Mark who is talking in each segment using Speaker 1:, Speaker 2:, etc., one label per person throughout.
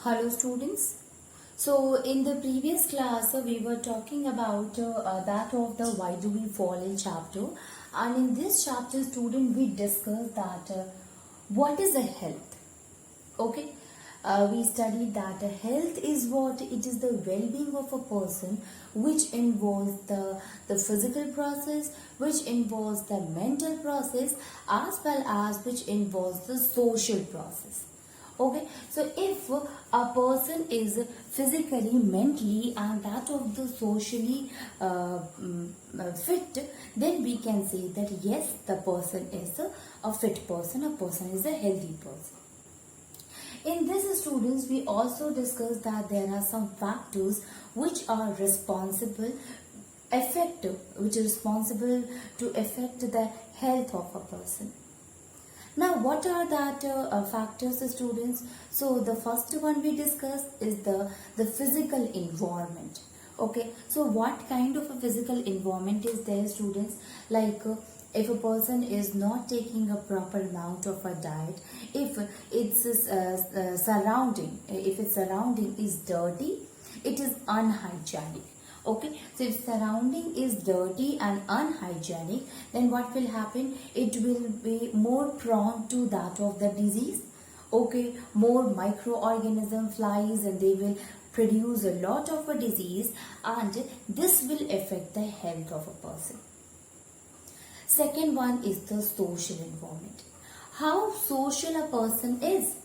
Speaker 1: Hello students. So in the previous class we were talking about that of the why do we fall in chapter, and in this chapter student we discussed that what is a health. Okay, we studied that health is what it is the well-being of a person, which involves the physical process, which involves the mental process, as well as which involves the social process. Okay, so if a person is physically, mentally, and that of the socially fit, then we can say that yes, the person is a fit person, a person is a healthy person. In this students, we also discussed that there are some factors which are responsible, which is responsible to affect the health of a person. Now, what are that factors, students? So, the first one we discussed is the physical environment. Okay, so what kind of a physical environment is there, students? Like, if a person is not taking a proper amount of a diet, if its if its surrounding is dirty, it is unhygienic. Okay, so if surrounding is dirty and unhygienic, then what will happen? It will be more prone to that of the disease. Okay, more microorganism flies and they will produce a lot of a disease, and this will affect the health of a person. Second one is the social environment. How social a person is.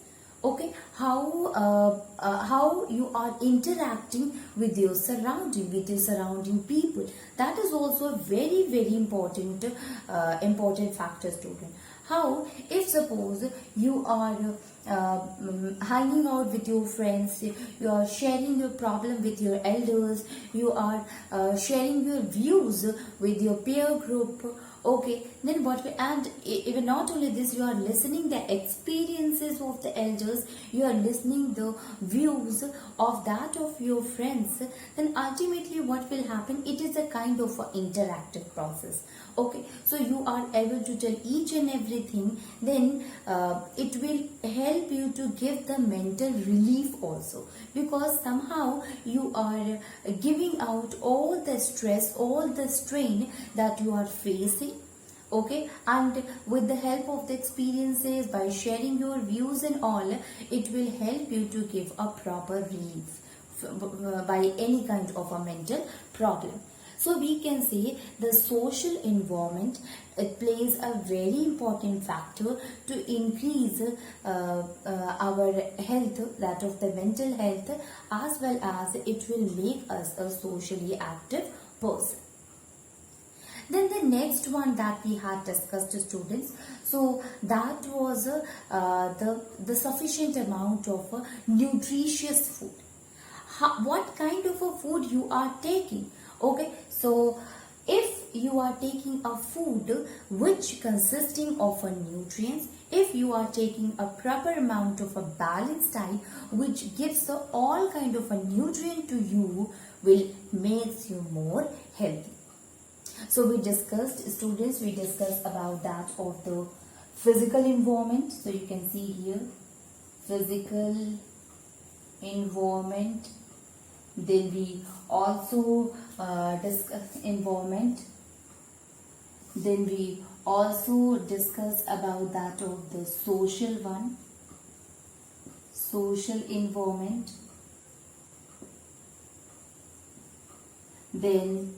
Speaker 1: Okay, how you are interacting with your surrounding people, that is also a very important factor, student. How, if suppose you are hanging out with your friends, you are sharing your problem with your elders, you are sharing your views with your peer group. Okay, then what we, and even not only this, you are listening the experiences of the elders, you are listening the views of that of your friends, then ultimately what will happen? It is a kind of a interactive process. Okay, so you are able to tell each and everything, then it will help you to give the mental relief also, because somehow you are giving out all the stress, all the strain that you are facing. Okay, and with the help of the experiences, by sharing your views and all, it will help you to give a proper relief by any kind of a mental problem. So we can say the social environment, it plays a very important factor to increase our health, that of the mental health, as well as it will make us a socially active person. Then the next one that we had discussed, students, so that was the sufficient amount of nutritious food. What kind of a food you are taking? Okay, so if you are taking a food which consisting of a nutrients, if you are taking a proper amount of a balanced diet which gives all kind of a nutrient to you, will makes you more healthy. So we discussed, students, we discussed about that of the physical environment. So you can see here, physical environment. Then we also discuss environment. Then we also discuss about that of the social one, social environment. Then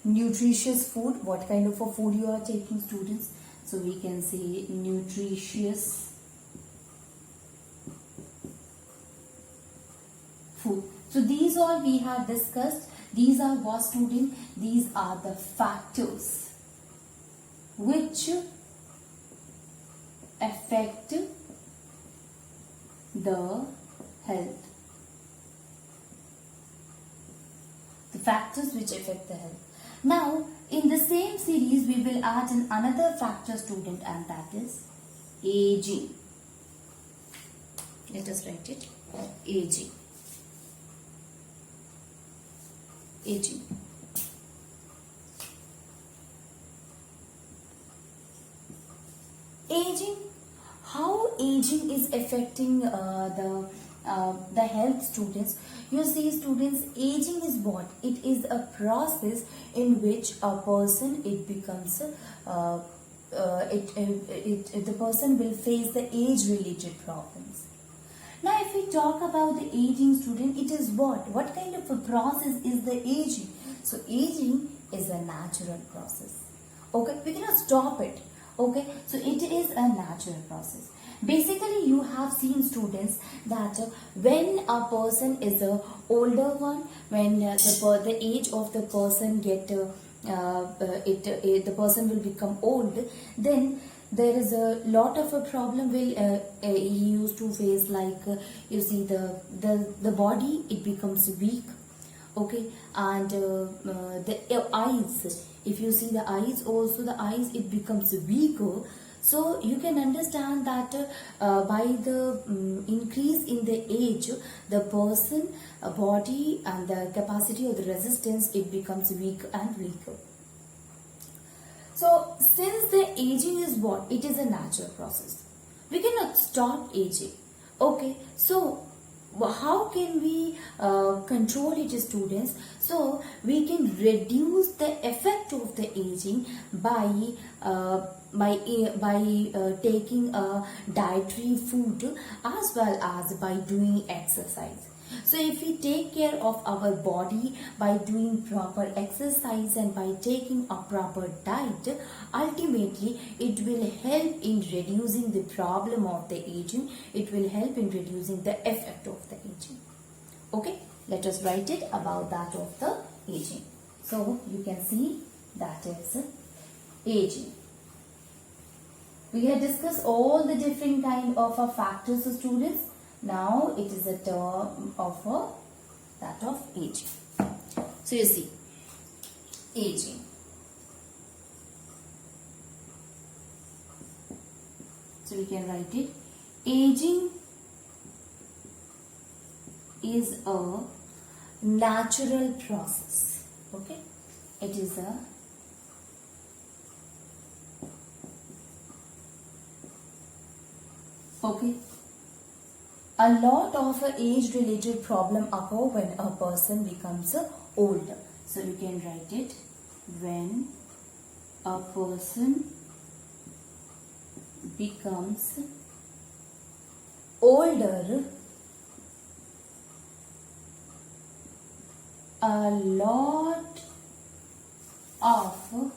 Speaker 1: nutritious food, what kind of a food you are taking, students? So we can say nutritious food. So these all we have discussed. These are what, student? These are the factors which affect the health. The factors which affect the health. Now, in the same series, we will add in another factor, student, and that is aging. Let us write it. Aging. Aging. Aging. How aging is affecting the the health students, you see students, aging is what? It is a process in which a person, it becomes the person will face the age related problems. Now if we talk about the aging student, it is what kind of a process is the aging? So aging is a natural process. Okay, we cannot stop it. Okay, so it is a natural process. Basically, you have seen students that when a person is a older one, when the age of the person the person will become old, then there is a lot of a problem he used to face, like you see the body, it becomes weak. Okay, and the eyes, if you see the eyes also, the eyes, it becomes weaker. So you can understand that by the increase in the age, the person body and the capacity of the resistance, it becomes weak and weaker. So since the aging is what? It is a natural process. We cannot stop aging. Okay, so how can we control it, students? So we can reduce the effect of the aging by taking a dietary food as well as by doing exercise. So if we take care of our body by doing proper exercise and by taking a proper diet, ultimately it will help in reducing the problem of the aging. It will help in reducing the effect of the aging. Okay, let us write it about that of the aging. So you can see that is aging. We have discussed all the different kind of factors, students. Now it is a term of that of aging. So you see, aging. So we can write it. Aging is a natural process. Okay, it is a a lot of age related problem occur when a person becomes older. So you can write it, when a person becomes older, a lot of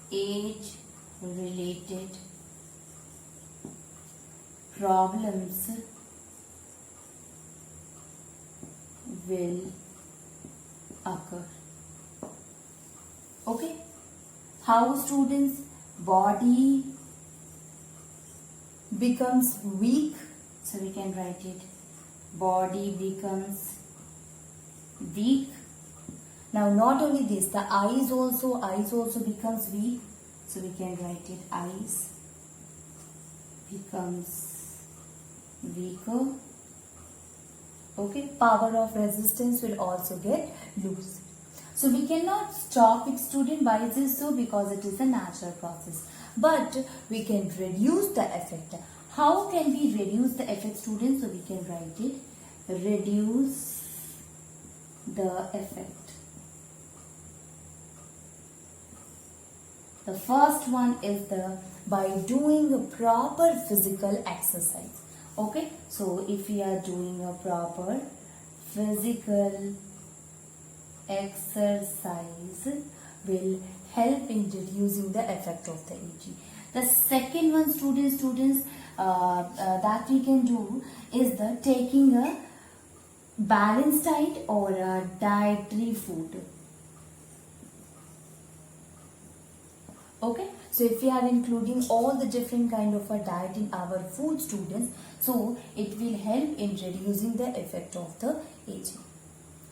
Speaker 1: age related problems will occur. Okay, how, students? Body becomes weak, so we can write it, body becomes weak. Now not only this, the eyes also becomes weak, so we can write it, eyes becomes weaker. Okay, power of resistance will also get loose. So we cannot stop it, student. Why is this so? Because it is a natural process. But we can reduce the effect. How can we reduce the effect, students? So we can write it, reduce the effect. The first one is by doing a proper physical exercise. Okay, so if we are doing a proper physical exercise, will help in reducing the effect of the aging. The second one, students, that we can do is the taking a balanced diet or a dietary food. Okay, so if we are including all the different kind of a diet in our food, students, so it will help in reducing the effect of the aging.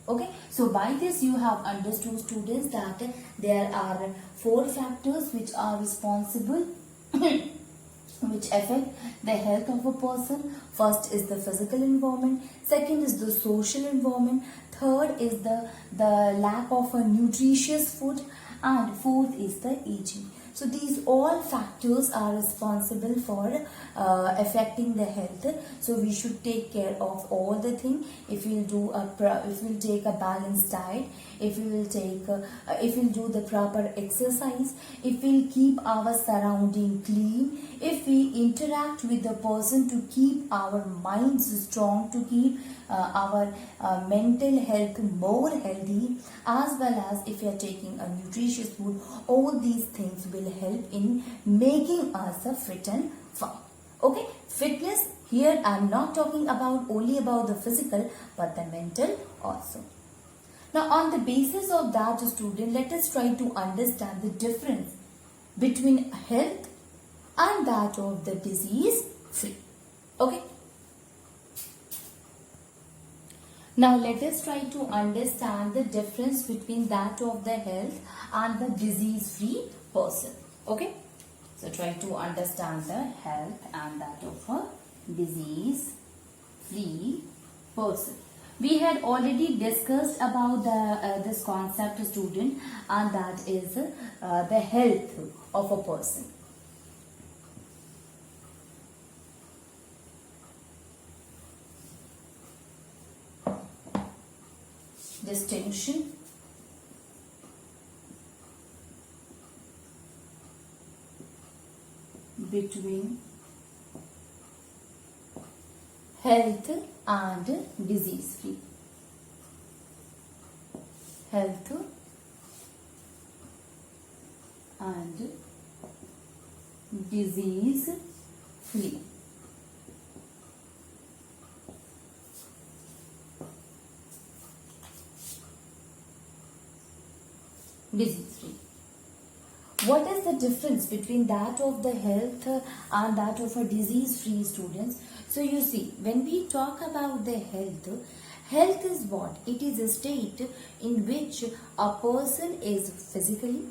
Speaker 1: Okay, so by this you have understood, students, that there are 4 factors which are responsible which affect the health of a person. First is the physical environment, second is the social environment, third is the lack of a nutritious food, and fourth is the aging. So these all factors are responsible for affecting the health. So we should take care of all the things. If we'll take a balanced diet, if we'll do the proper exercise, if we'll keep our surrounding clean, if we interact with the person to keep our minds strong, to keep our mental health more healthy, as well as if we are taking a nutritious food, all these things will help in making us fit and fine. Okay, fitness here I'm not talking about only about the physical but the mental also. Now on the basis of that, student, let us try to understand the difference between health and that of the disease free. Okay. Now let us try to understand the difference between that of the health and the disease free person. Okay. So try to understand the health and that of a disease free person. We had already discussed about this concept, student, and that is the health of a person. Distinction between health and disease free. Health and disease free. Disease free. What is the difference between that of the health and that of a disease free, students? So you see, when we talk about the health, health is what? It is a state in which a person is physically,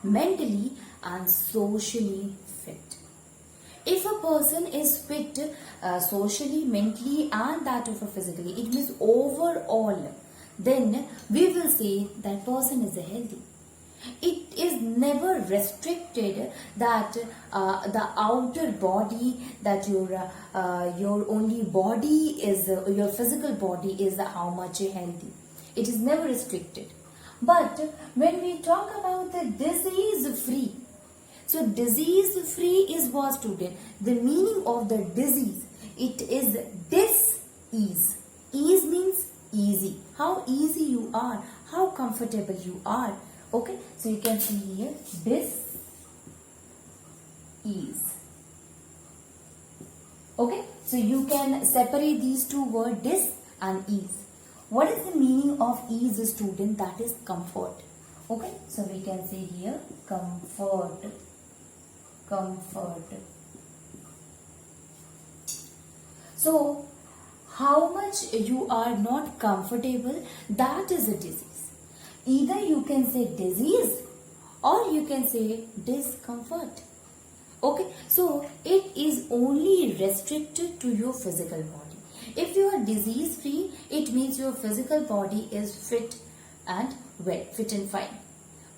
Speaker 1: mentally and socially fit. If a person is fit socially, mentally and that of a physically, it means overall, then we will say that person is healthy. It is never restricted that the outer body, that your only body is your physical body is how much healthy. It is never restricted. But when we talk about the disease free, so disease free is what, student? The meaning of the disease, it is dis-ease. Ease means easy. How easy you are, how comfortable you are. Okay, so you can see here dis-ease. Okay, so you can separate these two words, dis and ease. What is the meaning of ease, student? That is comfort. Okay, so we can say here comfort. Comfort. So how much you are not comfortable, that is a disease. Either you can say disease or you can say discomfort. Okay, so it is only restricted to your physical body. If you are disease free, it means your physical body is fit and well, fit and fine.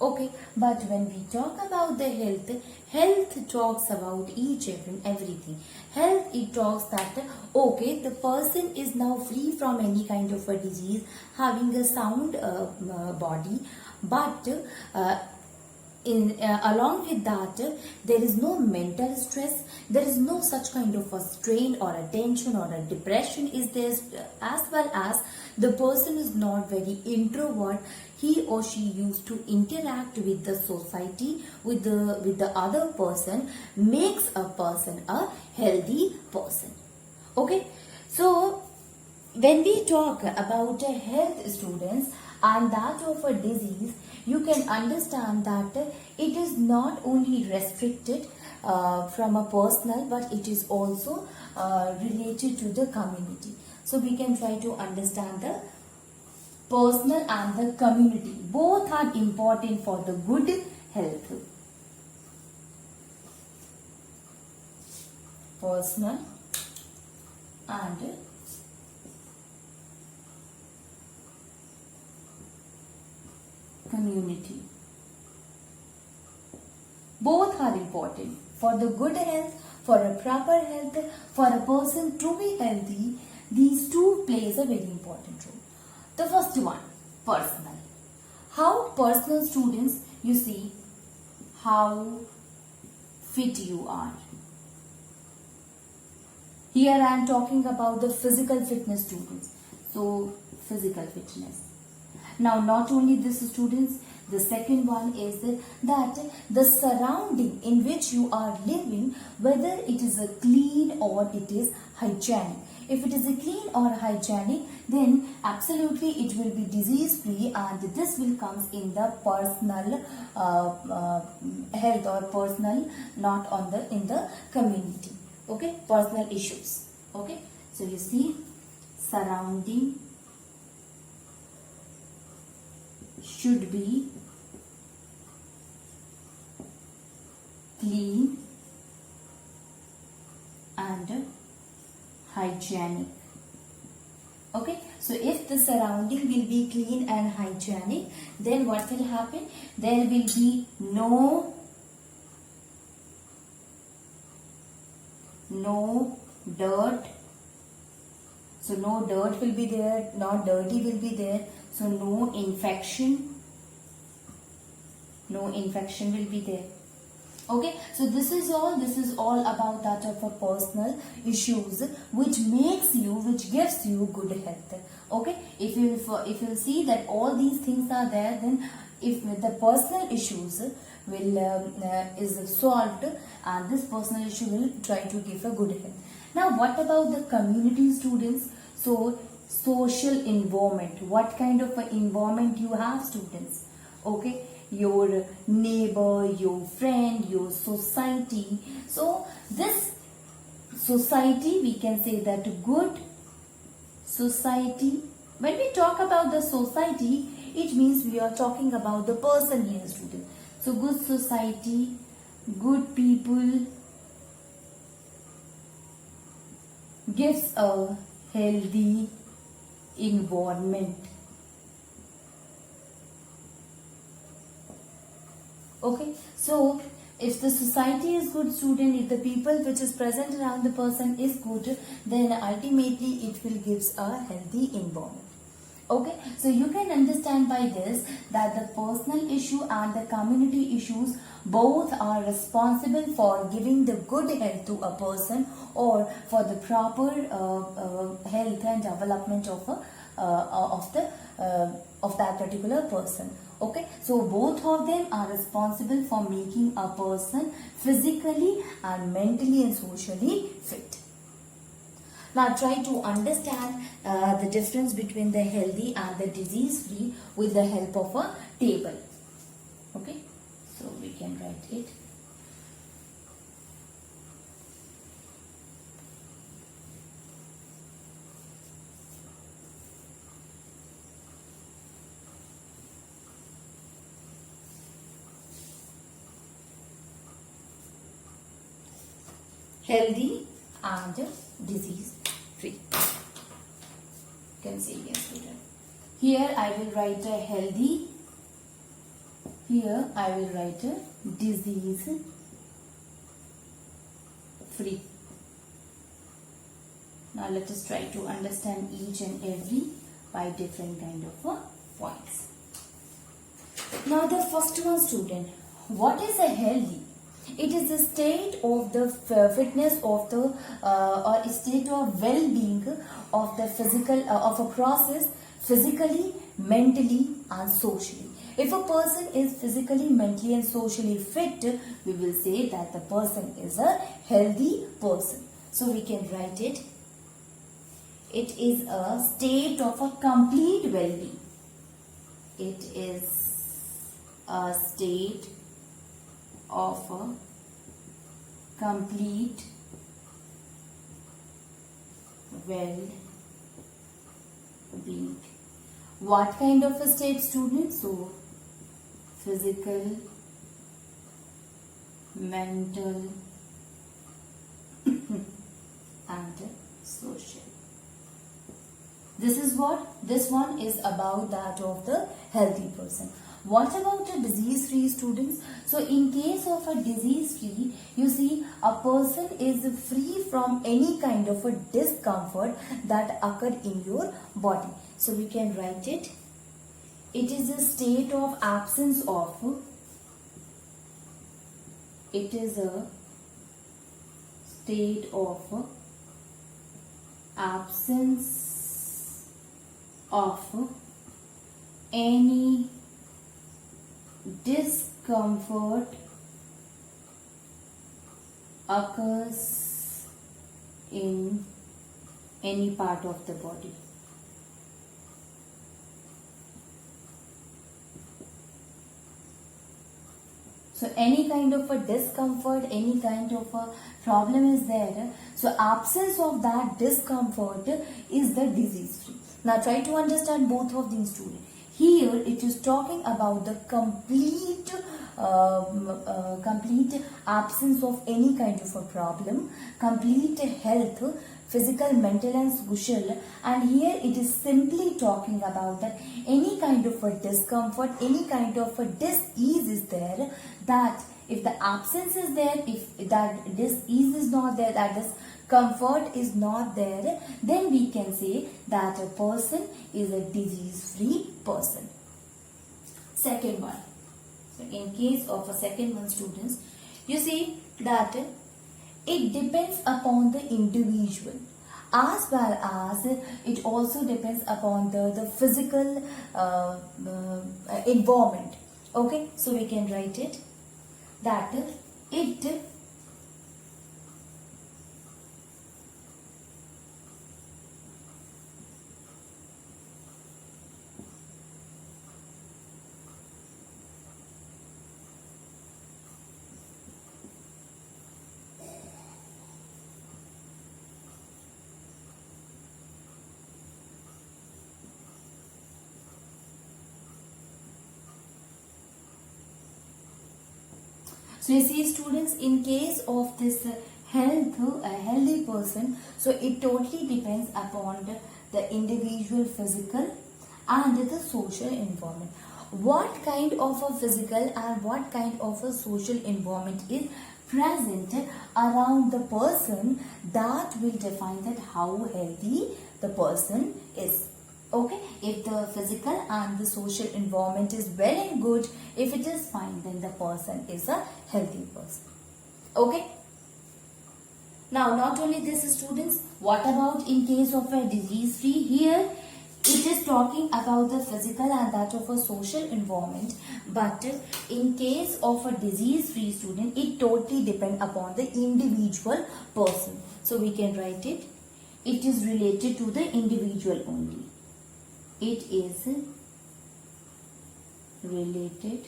Speaker 1: Okay, but when we talk about the health, health talks about each and everything. Health, it talks that, okay, the person is now free from any kind of a disease, having a sound body, but along with that, there is no mental stress, there is no such kind of a strain or a tension or a depression is there, as well as the person is not very introvert. He or she used to interact with the society, with the other person, makes a person a healthy person. Okay, so when we talk about a health, students, and that of a disease, you can understand that it is not only restricted from a personal, but it is also related to the community. So we can try to understand the personal and the community. Both are important for the good health. Personal and community. Both are important. For the good health, for a proper health, for a person to be healthy, these two plays a very important role. The first one, personal. How personal, students, you see how fit you are. Here I am talking about the physical fitness, students. So physical fitness. Now not only this, students, the second one is that the surrounding in which you are living, whether it is a clean or it is hygienic. If it is a clean or hygienic, then absolutely it will be disease free, and this will comes in the personal health or personal, not on the in the community. Okay, personal issues. Okay, so you see surrounding should be clean and hygienic. Okay, so if the surrounding will be clean and hygienic, then what will happen? There will be no dirt. So no dirt will be there, not dirty will be there. So no infection will be there. Okay, so this is all about that of a personal issues which gives you good health. Okay, if you see that all these things are there, then if the personal issues will is solved, and this personal issue will try to give a good health. Now what about the community, students? So social environment, what kind of an environment you have, students? Okay, your neighbor, your friend, your society. So this society, we can say that good society. When we talk about the society, it means we are talking about the person here, student. So good society, good people gives a healthy environment. Okay, so if the society is good, student, if the people which is present around the person is good, then ultimately it will gives a healthy environment. Okay, so you can understand by this that the personal issue and the community issues both are responsible for giving the good health to a person, or for the proper health and development of that particular person. Okay, so both of them are responsible for making a person physically and mentally and socially fit. Now try to understand the difference between the healthy and the disease free with the help of a table. Okay, so we can write it. Healthy and disease free. You can see here, student. Here I will write a healthy. Here I will write a disease free. Now let us try to understand each and every by different kind of points. Now the first one, student, what is a healthy? It is the state of the fitness of the or state of well-being of the physical of a process, physically, mentally and socially. If a person is physically, mentally and socially fit, we will say that the person is a healthy person. So we can write it. It is a state of a complete well-being. It is a state of a complete well-being. What kind of a state, students? So physical, mental and social. This is what this one is about, that of the healthy person. What about a disease-free students? So in case of a disease-free, you see a person is free from any kind of a discomfort that occur in your body. So we can write it. It is a state of absence of. It is a state of absence of any discomfort occurs in any part of the body. So any kind of a discomfort, any kind of a problem is there. So absence of that discomfort is the disease free. Now try to understand both of these students. Here it is talking about the complete absence of any kind of a problem, complete health, physical, mental and social, and here it is simply talking about that any kind of a discomfort, any kind of a dis-ease is there, that if the absence is there, if that dis-ease is not there, that is comfort is not there, then we can say that a person is a disease-free person. Second one. So in case of a second one students, you see that it depends upon the individual as well as it also depends upon the physical environment. Okay, so we can write it that it So you see students, in case of this health, a healthy person, so it totally depends upon the individual physical and the social environment. What kind of a physical and what kind of a social environment is present around the person, that will define that how healthy the person is. Okay, if the physical and the social environment is well and good, if it is fine, then the person is a healthy person. Okay. Now, not only this students, what about in case of a disease free? Here, it is talking about the physical and that of a social environment, but in case of a disease free student, it totally depends upon the individual person. So, we can write it. It is related to the individual only. It is related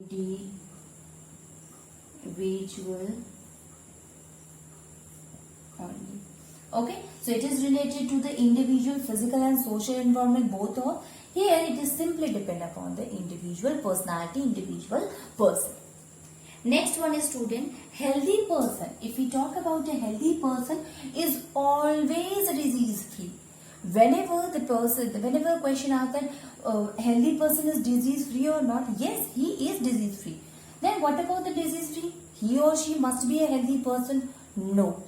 Speaker 1: to individual only. Okay, so it is related to the individual physical and social environment, both of. Here it is simply depend upon the individual personality, individual person. Next one is student, healthy person. If we talk about a healthy person, is always disease free. Whenever a question asks that healthy person is disease free or not, yes, he is disease free. Then what about the disease free? He or she must be a healthy person? No.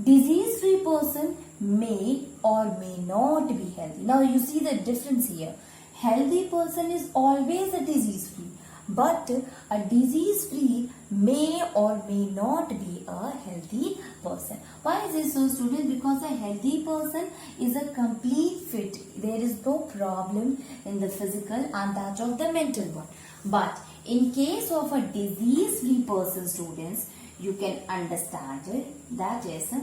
Speaker 1: Disease free person may or may not be healthy. Now you see the difference here. Healthy person is always a disease free, but a disease free may or may not be a healthy person. Why is this so, students? Because a healthy person is a complete fit. There is no problem in the physical and that of the mental one. But in case of a disease free person, students, you can understand that is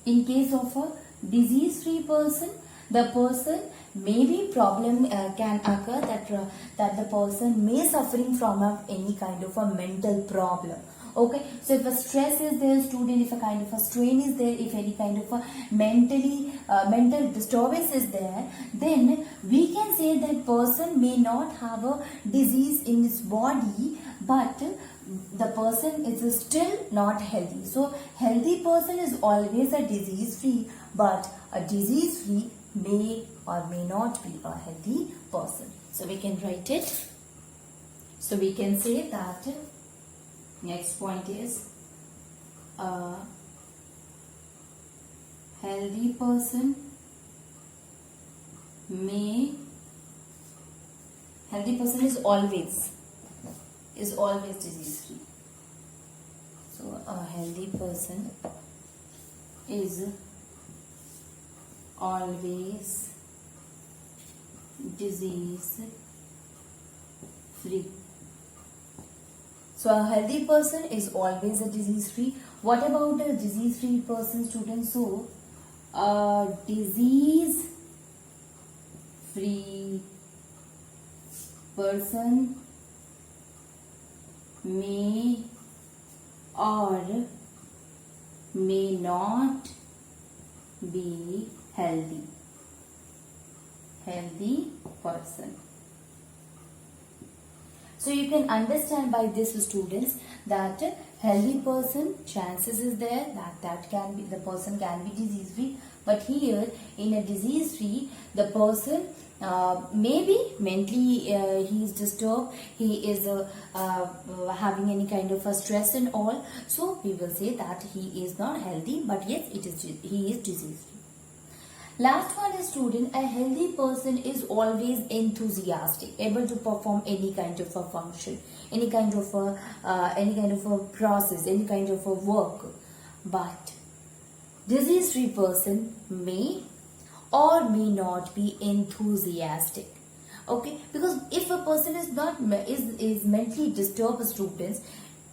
Speaker 1: in case of a disease-free person, the person maybe problem can occur that the person may suffering from any kind of a mental problem. Okay, so if a stress is there, student, if a kind of a strain is there, if any kind of a mental disturbance is there, then we can say that person may not have a disease in his body, but the person is still not healthy. So healthy person is always a disease free, but a disease free may or may not be a healthy person. So we can write it. So we can say that next point is a healthy person is always disease free. So a healthy person is always disease free. So a healthy person is always a disease free. What about a disease free person, students? So a disease free person may or may not be healthy person. So you can understand by this, students, that healthy person, chances is there that can be, the person can be disease free, but here in a disease free, the person maybe mentally he is disturbed, he is having any kind of a stress and all, so we will say that he is not healthy, but yes, he is disease free. Last one is, student, a healthy person is always enthusiastic, able to perform any kind of a function, any kind of a process, any kind of a work. But disease-free person may or may not be enthusiastic. Okay, because if a person is not is mentally disturbed, students,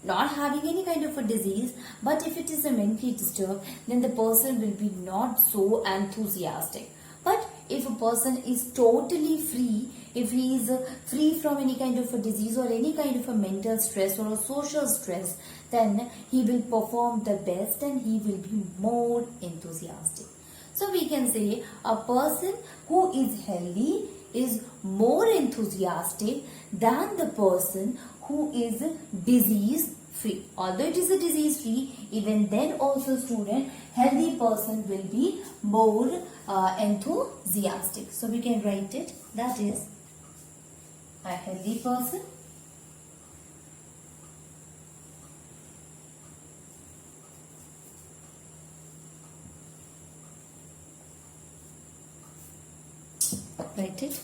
Speaker 1: not having any kind of a disease, but if it is a mentally disturbed, then the person will be not so enthusiastic. But if a person is totally free, if he is free from any kind of a disease or any kind of a mental stress or a social stress, then he will perform the best and he will be more enthusiastic. So we can say a person who is healthy is more enthusiastic than the person who is disease free. Although it is a disease free, even then also, student, healthy person will be more enthusiastic. So we can write it, that is a healthy person write it,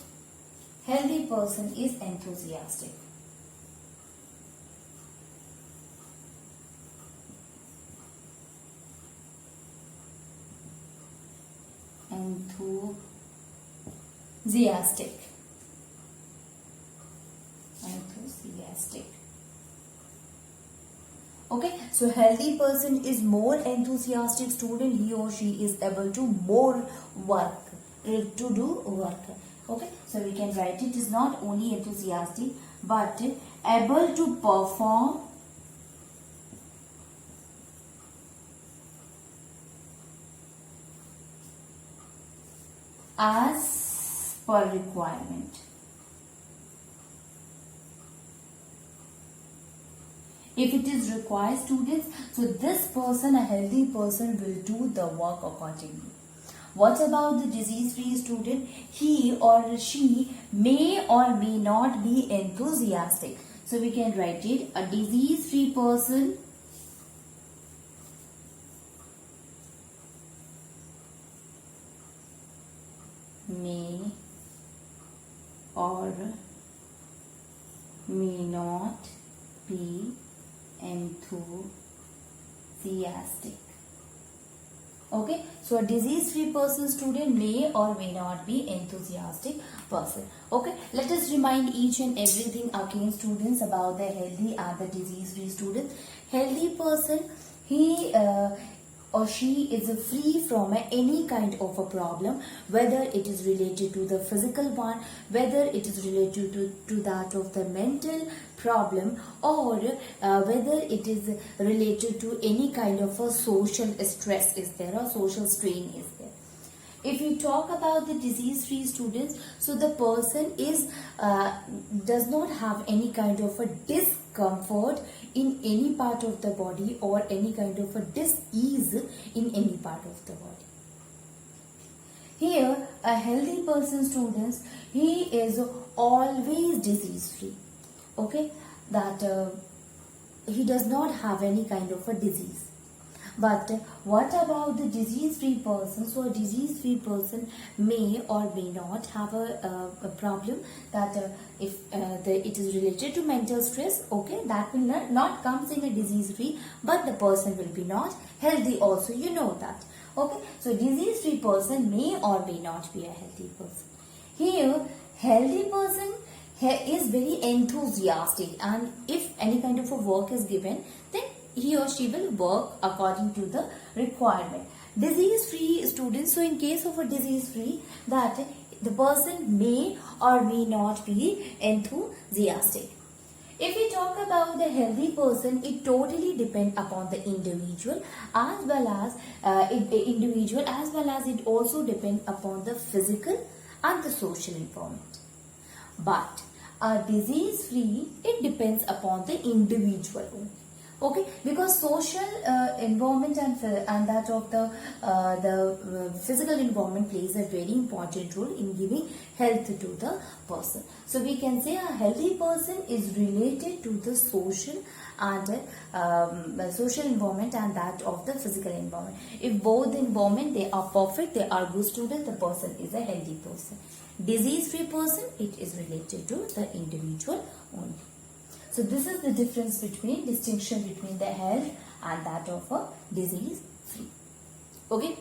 Speaker 1: healthy person is enthusiastic. Enthusiastic. Okay, so healthy person is more enthusiastic, student. He or she is able to more work, to do work. Okay, so we can write it is not only enthusiastic but able to perform as per requirement. If it is required, students, so this person, a healthy person, will do the work accordingly. What about the disease-free student? He or she may or may not be enthusiastic. So we can write it, a disease-free person may or may not be enthusiastic. Okay, so a disease-free person, student, may or may not be enthusiastic person. Okay, let us remind each and everything again, students, about the healthy and the disease-free student. Healthy person, he or she is free from any kind of a problem, whether it is related to the physical one, whether it is related to that of the mental problem, or whether it is related to any kind of a social stress is there or social strain is there. if we talk about the disease-free students, so the person is does not have any kind of a discomfort in any part of the body or any kind of a dis-ease in any part of the body. Here, a healthy person, students, he is always disease-free. Okay, that he does not have any kind of a disease. But what about the disease-free person? So a disease-free person may or may not have a problem that if it is related to mental stress, okay, that will not comes in a disease-free, but the person will be not healthy also, you know that. Okay, so disease-free person may or may not be a healthy person. Here, healthy person is very enthusiastic, and if any kind of a work is given, then he or she will work according to the requirement. Disease-free students, so in case of a disease-free, that the person may or may not be enthusiastic. If we talk about the healthy person, it totally depends upon the individual as well as it also depends upon the physical and the social environment. But a disease-free, it depends upon the individual only. Okay, because social environment and that of the physical environment plays a very important role in giving health to the person. So we can say a healthy person is related to the social and social environment and that of the physical environment. If both the environment they are perfect, they are good student, the person is a healthy person. Disease-free person, it is related to the individual only. So this is the distinction between the health and that of a disease-free. Okay.